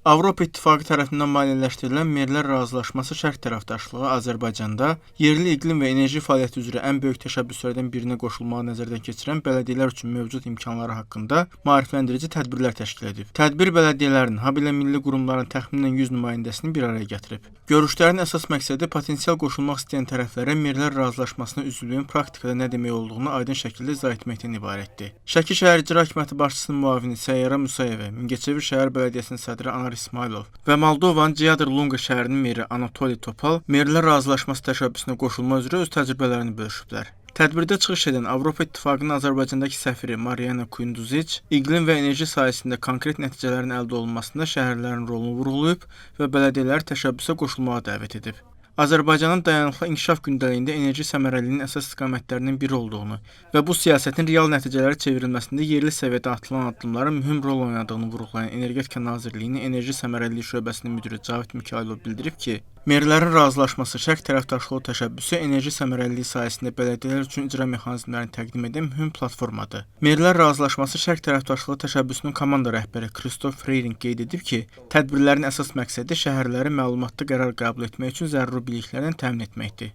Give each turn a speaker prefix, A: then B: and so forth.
A: Avropa İttifaqı tərəfindən maliyyələşdirilən Merlər razılaşması şərq tərəfdaşlığı Azərbaycanda yerli iqlim və enerji fəaliyyəti üzrə ən böyük təşəbbüslərdən birinə qoşulmağı nəzərdən keçirən bələdiyyələr üçün mövcud imkanları haqqında maarifləndirici tədbirlər təşkil edib. Tədbir bələdiyyələrin, habelə milli qurumların təxminən 100 nümayəndəsini bir araya gətirib. Görüşlərin əsas məqsədi potensial qoşulmaq istəyən tərəflərə Merlər razılaşmasına üzvlüyün praktikada nə demək olduğunu aydın şəkildə izah etməkdən ibarətdir. Şəki şəhər İcra Hakimiyyəti başçısının müavini Səyyara Musayeva, Mingəçevir şəhər bələdiyyəsinin sədri Anar İsmailov və Moldovanın Ciyadr Lunqa şəhərinin meri Anatoli Topal Merlər razılaşması təşəbbüsünə qoşulma üzrə öz təcrübələrini bölüşüblər. Tədbirdə çıxış edən Avropa İttifaqının Azərbaycandakı səfiri Mariana Kuyunduzic, iqlim və enerji sahəsində konkret nəticələrin əldə olunmasında şəhərlərin rolunu vurğulayıb və bələdiyyələri təşəbbüsə qoşulmağa dəvət edib. Azərbaycanın dayanıqlı inkişaf gündəliyində enerji səmərəliliyinin əsas istiqamətlərindən biri olduğunu və bu siyasətin real nəticələrə çevrilməsində yerli səviyyədə atılan addımların mühüm rol oynadığını vurğulayan Energetika Nazirliyinin Enerji Səmərəliliyi şöbəsinin müdiri Cavid Mikailov bildirib ki, Merlərin razılaşması şərq tərəfdaşlığı təşəbbüsü enerji səmərəliliyi sayəsində bələdiyyələr üçün icra mexanizmlərini təqdim edən mühüm platformadır. Merlər razılaşması şərq tərəfdaşlığı təşəbbüsünün komanda rəhbəri Kristof Freyring qeyd edib ki, tədbirlərin əsas məqsədi şəhərləri məlumatlı qərar qəbul etmək üçün zəruri biliklərlə təmin etməkdir.